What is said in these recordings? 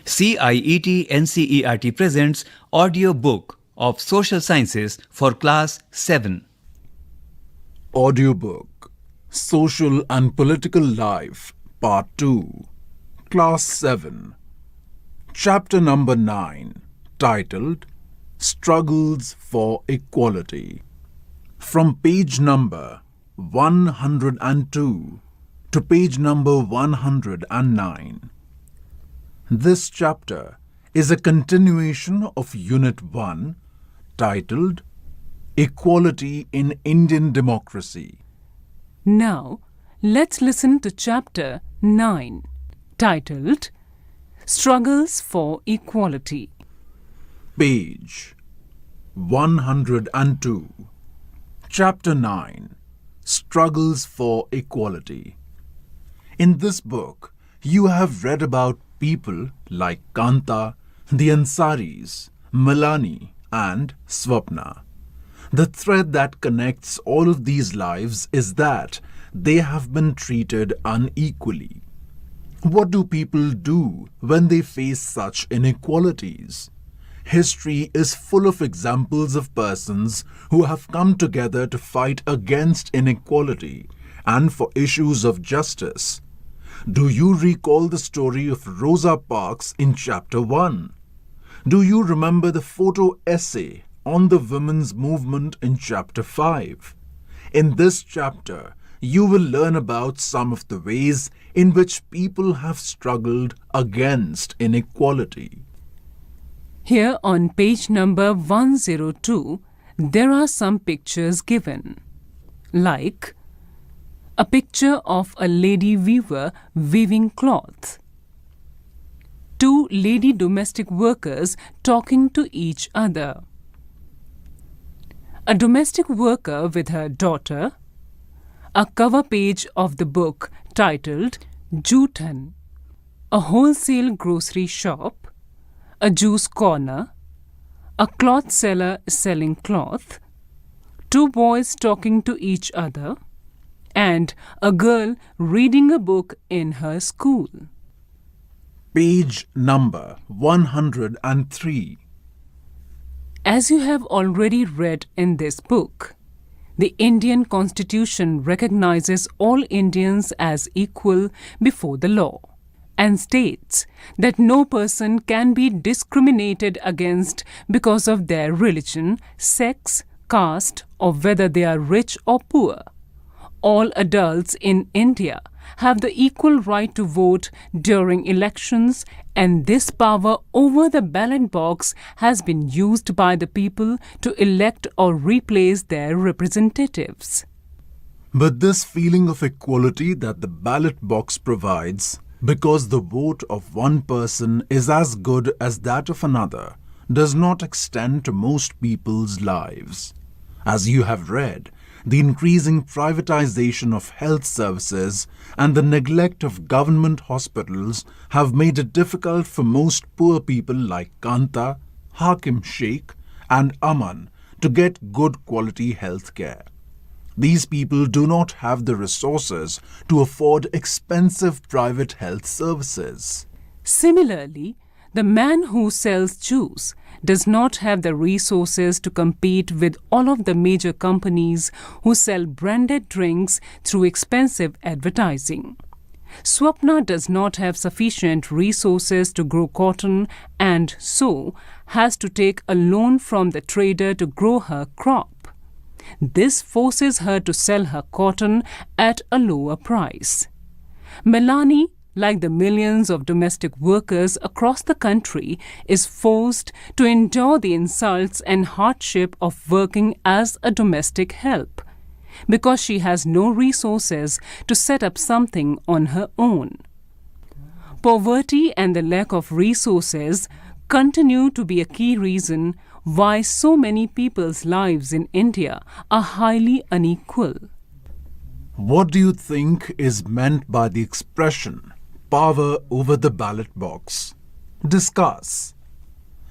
CIET NCERT presents audio book of Social Sciences for Class 7. Audiobook Social and Political Life Part 2 Class 7 Chapter number 9 titled Struggles for Equality. From page number 102 to page number 109. This chapter is a continuation of Unit 1 titled Equality in Indian Democracy. Now, let's listen to Chapter 9 titled Struggles for Equality. Page 102. Chapter 9 Struggles for Equality. In this book, you have read about people like Kanta, the Ansaris, Milani, and Swapna. The thread that connects all of these lives is that they have been treated unequally. What do people do when they face such inequalities? History is full of examples of persons who have come together to fight against inequality and for issues of justice. Do you recall the story of Rosa Parks in Chapter 1? Do you remember the photo essay on the women's movement in Chapter 5? In this chapter, you will learn about some of the ways in which people have struggled against inequality. Here on page number 102, there are some pictures given, like a picture of a lady weaver weaving cloth, two lady domestic workers talking to each other, a domestic worker with her daughter, a cover page of the book titled Jutan, a wholesale grocery shop, a juice corner, a cloth seller selling cloth, two boys talking to each other, and a girl reading a book in her school. Page number 103. As you have already read in this book, the Indian Constitution recognizes all Indians as equal before the law and states that no person can be discriminated against because of their religion, sex, caste, or whether they are rich or poor. All adults in India have the equal right to vote during elections, and this power over the ballot box has been used by the people to elect or replace their representatives. But this feeling of equality that the ballot box provides, because the vote of one person is as good as that of another, does not extend to most people's lives. As you have read, the increasing privatization of health services and the neglect of government hospitals have made it difficult for most poor people like Kanta, Hakim Sheikh, and Aman to get good quality health care. These people do not have the resources to afford expensive private health services. Similarly, the man who sells juice does not have the resources to compete with all of the major companies who sell branded drinks through expensive advertising. Swapna does not have sufficient resources to grow cotton and so has to take a loan from the trader to grow her crop. This forces her to sell her cotton at a lower price. Milani, like the millions of domestic workers across the country, is forced to endure the insults and hardship of working as a domestic help because she has no resources to set up something on her own. Poverty and the lack of resources continue to be a key reason why so many people's lives in India are highly unequal. What do you think is meant by the expression power over the ballot box? Discuss.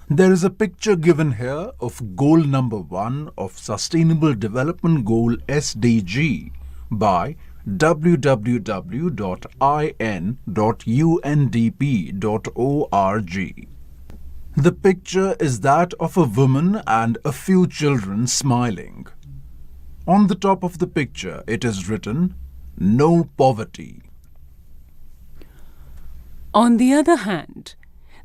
There is a picture given here of goal number 1 of Sustainable Development Goal SDG by www.in.undp.org. The picture is that of a woman and a few children smiling. On the top of the picture, it is written, "No poverty." On the other hand,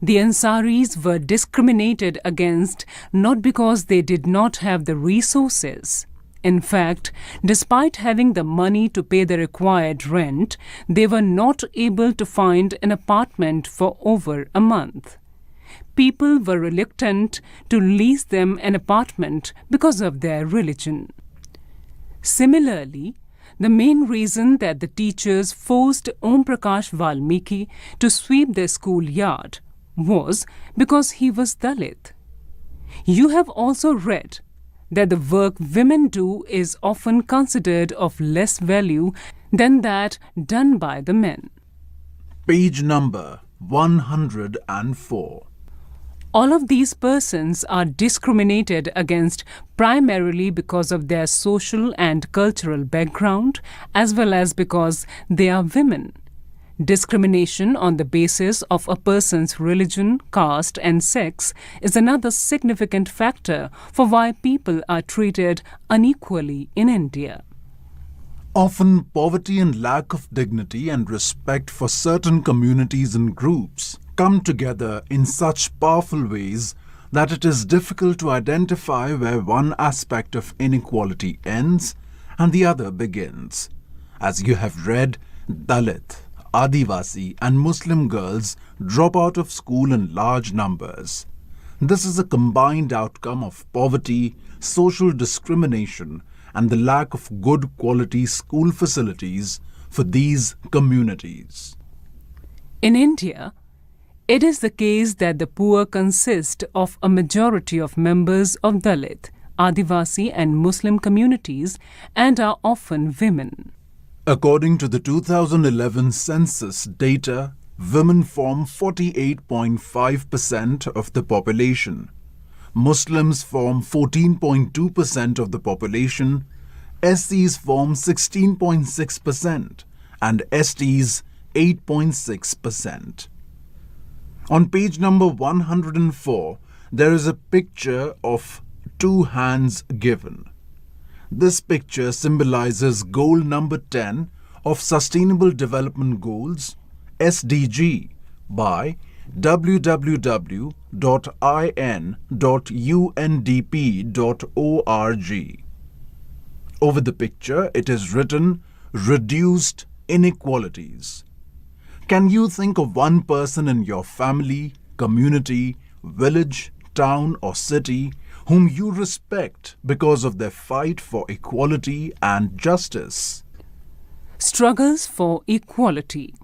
the Ansaris were discriminated against not because they did not have the resources. In fact, despite having the money to pay the required rent, they were not able to find an apartment for over a month. People were reluctant to lease them an apartment because of their religion. Similarly, the main reason that the teachers forced Om Prakash Valmiki to sweep their schoolyard was because he was Dalit. You have also read that the work women do is often considered of less value than that done by the men. Page number 104. All of these persons are discriminated against primarily because of their social and cultural background, as well as because they are women. Discrimination on the basis of a person's religion, caste, and sex is another significant factor for why people are treated unequally in India. Often, poverty and lack of dignity and respect for certain communities and groups come together in such powerful ways that it is difficult to identify where one aspect of inequality ends and the other begins. As you have read, Dalit, Adivasi, and Muslim girls drop out of school in large numbers. This is a combined outcome of poverty, social discrimination, and the lack of good quality school facilities for these communities. In India, it is the case that the poor consist of a majority of members of Dalit, Adivasi, and Muslim communities and are often women. According to the 2011 census data, women form 48.5% of the population. Muslims form 14.2% of the population, SCs form 16.6%, and STs 8.6%. On page number 104, there is a picture of two hands given. This picture symbolizes goal number 10 of Sustainable Development Goals, SDG, by www.in.undp.org. Over the picture, it is written, "Reduced inequalities." Can you think of one person in your family, community, village, town, or city whom you respect because of their fight for equality and justice? Struggles for equality.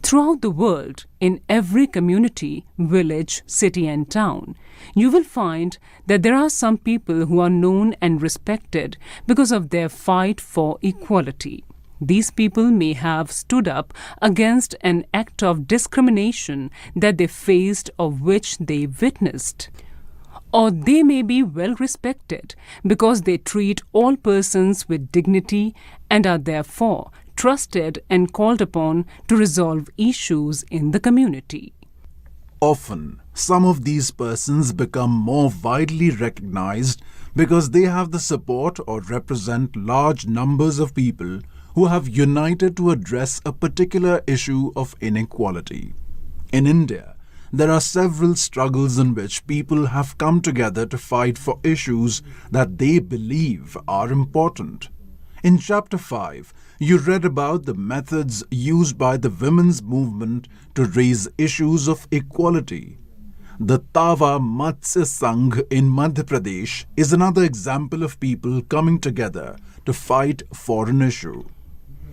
Throughout the world, in every community, village, city, and town, you will find that there are some people who are known and respected because of their fight for equality. These people may have stood up against an act of discrimination that they faced or which they witnessed. Or they may be well respected because they treat all persons with dignity and are therefore trusted and called upon to resolve issues in the community. Often, some of these persons become more widely recognized because they have the support or represent large numbers of people who have united to address a particular issue of inequality. In India, there are several struggles in which people have come together to fight for issues that they believe are important. In Chapter 5, you read about the methods used by the women's movement to raise issues of equality. The Tava Matsya Sangh in Madhya Pradesh is another example of people coming together to fight for an issue.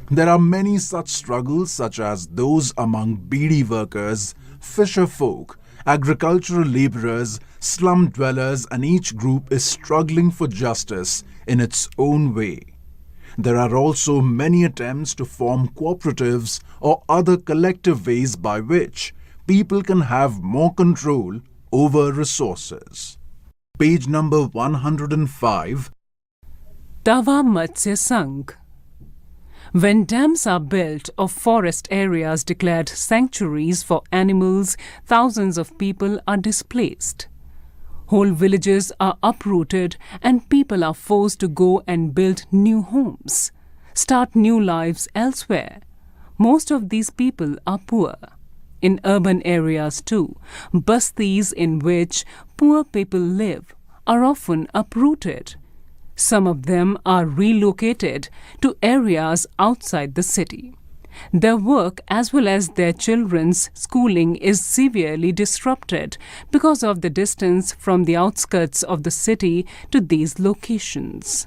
There are many such struggles, such as those among beedi workers, fisher folk, agricultural laborers, slum dwellers, and each group is struggling for justice in its own way. There are also many attempts to form cooperatives or other collective ways by which people can have more control over resources. Page number 105. Tava Matsya Sangh. When dams are built or forest areas declared sanctuaries for animals, thousands of people are displaced. Whole villages are uprooted and people are forced to go and build new homes, start new lives elsewhere. Most of these people are poor. In urban areas too, bastis in which poor people live are often uprooted. Some of them are relocated to areas outside the city. Their work as well as their children's schooling is severely disrupted because of the distance from the outskirts of the city to these locations.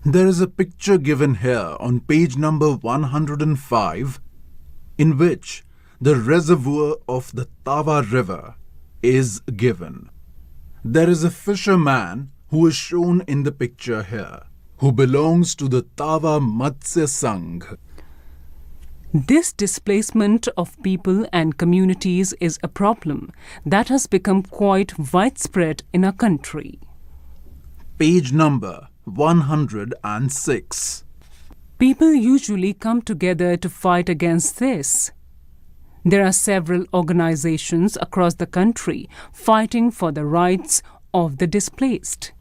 There is a picture given here on page number 105 in which the reservoir of the Tava River is given. There is a fisherman who is shown in the picture here, who belongs to the Tava Matsya Sangh. This displacement of people and communities is a problem that has become quite widespread in our country. Page number 106. People usually come together to fight against this. There are several organizations across the country fighting for the rights of the displaced.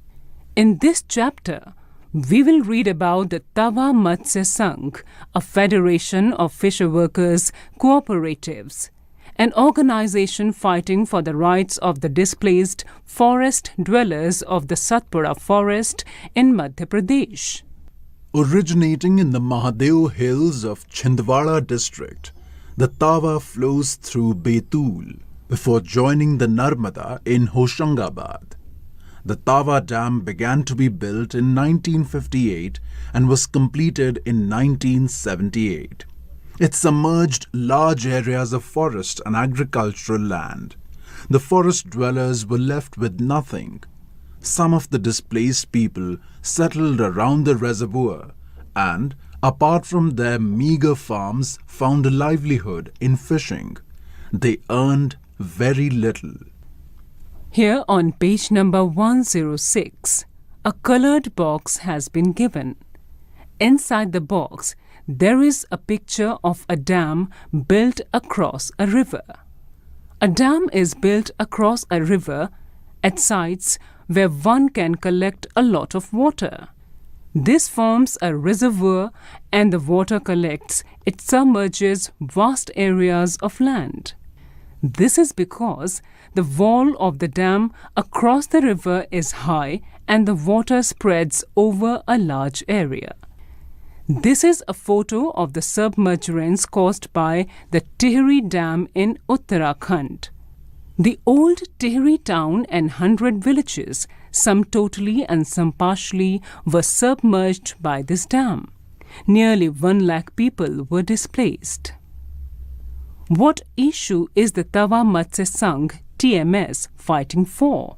In this chapter, we will read about the Tava Matsya Sangh, a federation of fisher workers cooperatives, an organization fighting for the rights of the displaced forest dwellers of the Satpura forest in Madhya Pradesh. Originating in the Mahadeo hills of Chhindwara district, the Tava flows through Betul before joining the Narmada in Hoshangabad. The Tava Dam began to be built in 1958 and was completed in 1978. It submerged large areas of forest and agricultural land. The forest dwellers were left with nothing. Some of the displaced people settled around the reservoir and, apart from their meager farms, found a livelihood in fishing. They earned very little. Here on page number 106, a colored box has been given. Inside the box, there is a picture of a dam built across a river. A dam is built across a river at sites where one can collect a lot of water. This forms a reservoir and the water collects, it submerges vast areas of land. This is because the wall of the dam across the river is high and the water spreads over a large area. This is a photo of the submergence caused by the Tihri Dam in Uttarakhand. The old Tihri town and 100 villages, some totally and some partially, were submerged by this dam. Nearly 1 lakh people were displaced. What issue is the Tava Matsya Sangh TMS fighting for?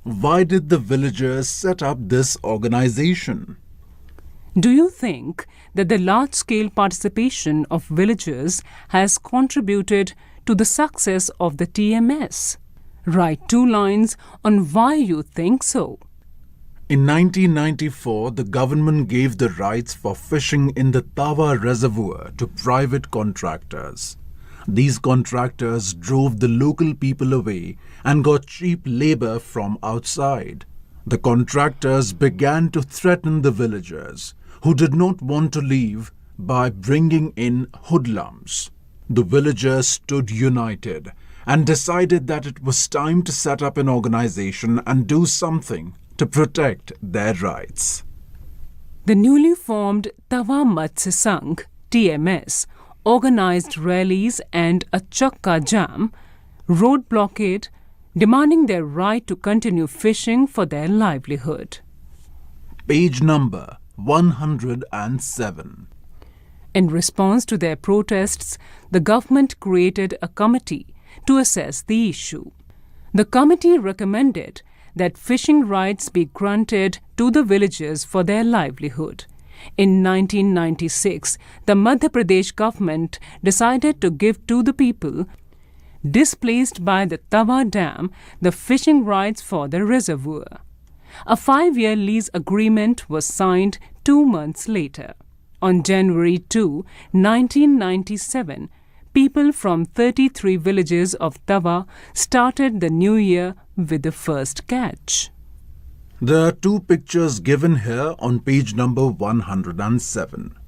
Why did the villagers set up this organization? Do you think that the large-scale participation of villagers has contributed to the success of the TMS? Write 2 lines on why you think so. In 1994, the government gave the rights for fishing in the Tava reservoir to private contractors. These contractors drove the local people away and got cheap labor from outside. The contractors began to threaten the villagers, who did not want to leave, by bringing in hoodlums. The villagers stood united and decided that it was time to set up an organization and do something to protect their rights. The newly formed Tava Matsya Sangh TMS organized rallies and a Chakka Jam, road blockade, demanding their right to continue fishing for their livelihood. Page number 107. In response to their protests, the government created a committee to assess the issue. The committee recommended that fishing rights be granted to the villagers for their livelihood. In 1996, the Madhya Pradesh government decided to give to the people displaced by the Tava Dam the fishing rights for the reservoir. A 5-year lease agreement was signed 2 months later. On January 2, 1997, people from 33 villages of Tawa started the new year with the first catch. There are two pictures given here on page number 107.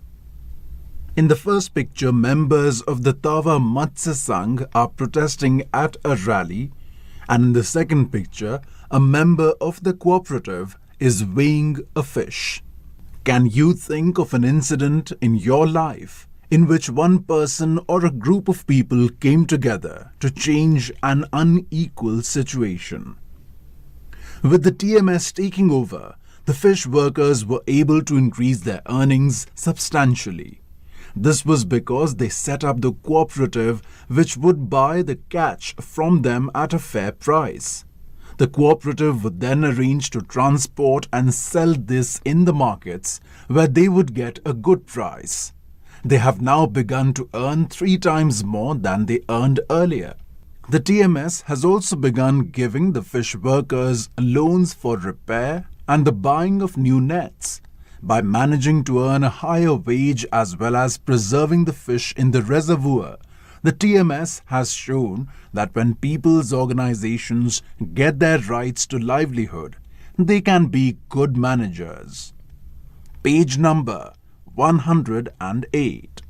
In the first picture, members of the Tawa Matsya Sangh are protesting at a rally, and in the second picture, a member of the cooperative is weighing a fish. Can you think of an incident in your life in which one person or a group of people came together to change an unequal situation? With the TMS taking over, the fish workers were able to increase their earnings substantially. This was because they set up the cooperative which would buy the catch from them at a fair price. The cooperative would then arrange to transport and sell this in the markets where they would get a good price. They have now begun to earn 3 times more than they earned earlier. The TMS has also begun giving the fish workers loans for repair and the buying of new nets. By managing to earn a higher wage as well as preserving the fish in the reservoir, the TMS has shown that when people's organizations get their rights to livelihood, they can be good managers. Page number 108.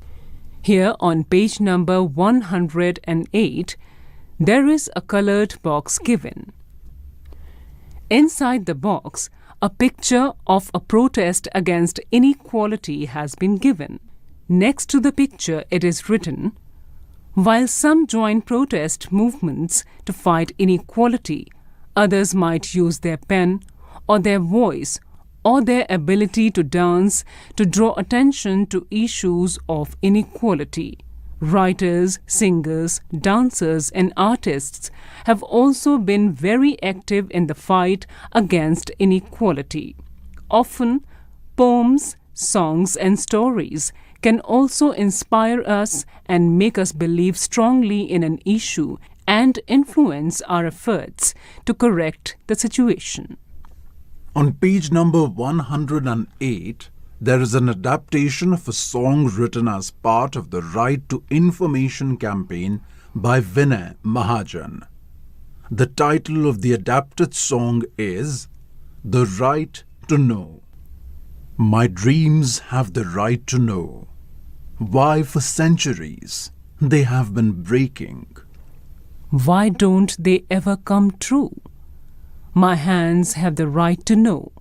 Here on page number 108, there is a colored box given. Inside the box, a picture of a protest against inequality has been given. Next to the picture, it is written, "While some join protest movements to fight inequality, others might use their pen or their voice or their ability to dance to draw attention to issues of inequality. Writers, singers, dancers, and artists have also been very active in the fight against inequality. Often, poems, songs, and stories can also inspire us and make us believe strongly in an issue and influence our efforts to correct the situation." On page number 108, there is an adaptation of a song written as part of the Right to Information campaign by Vinay Mahajan. The title of the adapted song is The Right to Know. My dreams have the right to know why for centuries they have been breaking. Why don't they ever come true? My hands have the right to know.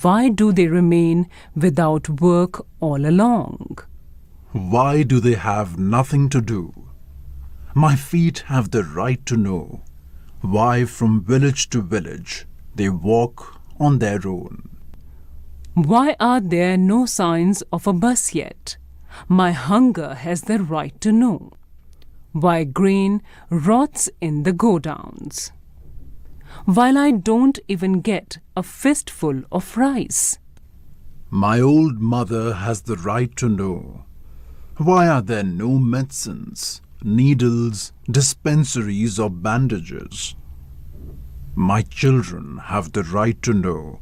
Why do they remain without work all along? Why do they have nothing to do? My feet have the right to know why from village to village they walk on their own. Why are there no signs of a bus yet? My hunger has the right to know why grain rots in the godowns, while I don't even get a fistful of rice. My old mother has the right to know why are there no medicines, needles, dispensaries or bandages. My children have the right to know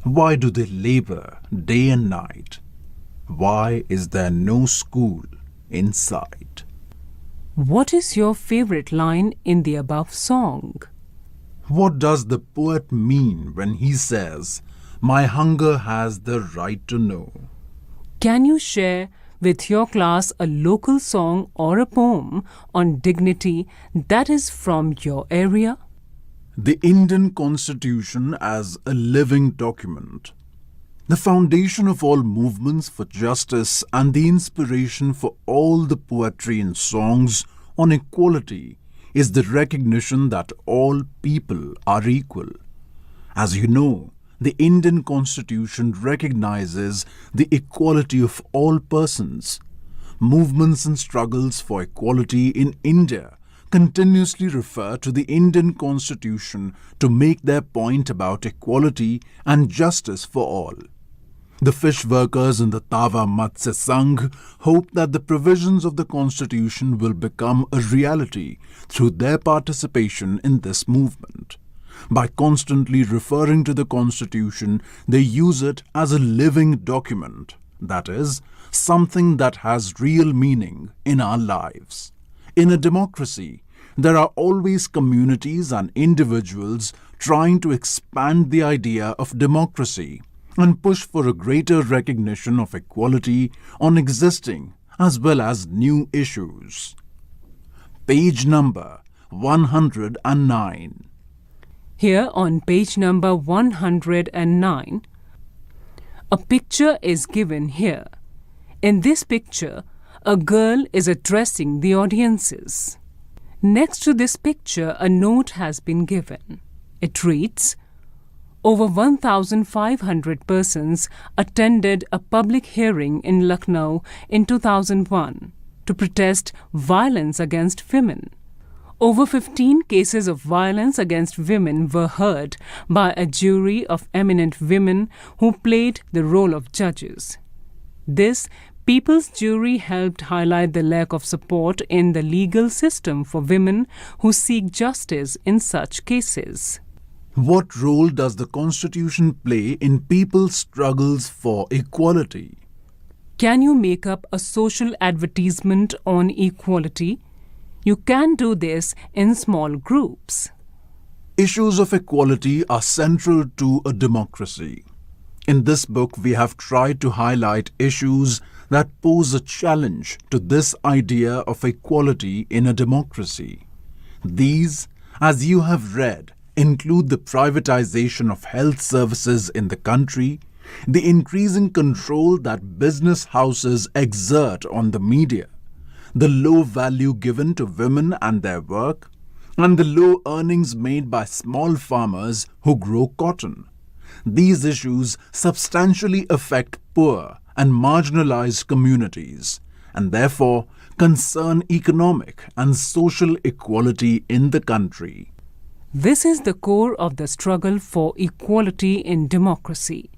why do they labor day and night. Why is there no school in sight? What is your favorite line in the above song? What does the poet mean when he says, "My hunger has the right to know"? Can you share with your class a local song or a poem on dignity that is from your area? The Indian Constitution as a living document, the foundation of all movements for justice and the inspiration for all the poetry and songs on equality, is the recognition that all people are equal. As you know, the Indian Constitution recognizes the equality of all persons. Movements and struggles for equality in India continuously refer to the Indian Constitution to make their point about equality and justice for all. The fish workers in the Tawa Matsya Sangh hope that the provisions of the Constitution will become a reality through their participation in this movement. By constantly referring to the Constitution, they use it as a living document, that is, something that has real meaning in our lives. In a democracy, there are always communities and individuals trying to expand the idea of democracy and push for a greater recognition of equality on existing as well as new issues. Page number 109. Here on page number 109, a picture is given here. In this picture, a girl is addressing the audiences. Next to this picture, a note has been given. It reads, over 1,500 persons attended a public hearing in Lucknow in 2001 to protest violence against women. Over 15 cases of violence against women were heard by a jury of eminent women who played the role of judges. This People's Jury helped highlight the lack of support in the legal system for women who seek justice in such cases. What role does the Constitution play in people's struggles for equality? Can you make up a social advertisement on equality? You can do this in small groups. Issues of equality are central to a democracy. In this book, we have tried to highlight issues that pose a challenge to this idea of equality in a democracy. These, as you have read, include the privatization of health services in the country, the increasing control that business houses exert on the media, the low value given to women and their work, and the low earnings made by small farmers who grow cotton. These issues substantially affect poor and marginalized communities, and therefore concern economic and social equality in the country. This is the core of the struggle for equality in democracy.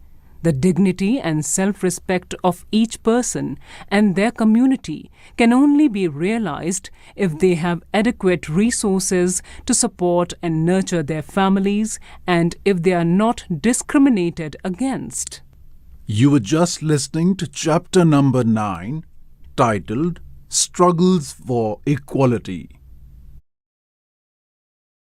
The dignity and self-respect of each person and their community can only be realized if they have adequate resources to support and nurture their families and if they are not discriminated against. You were just listening to chapter number 9, titled Struggles for Equality.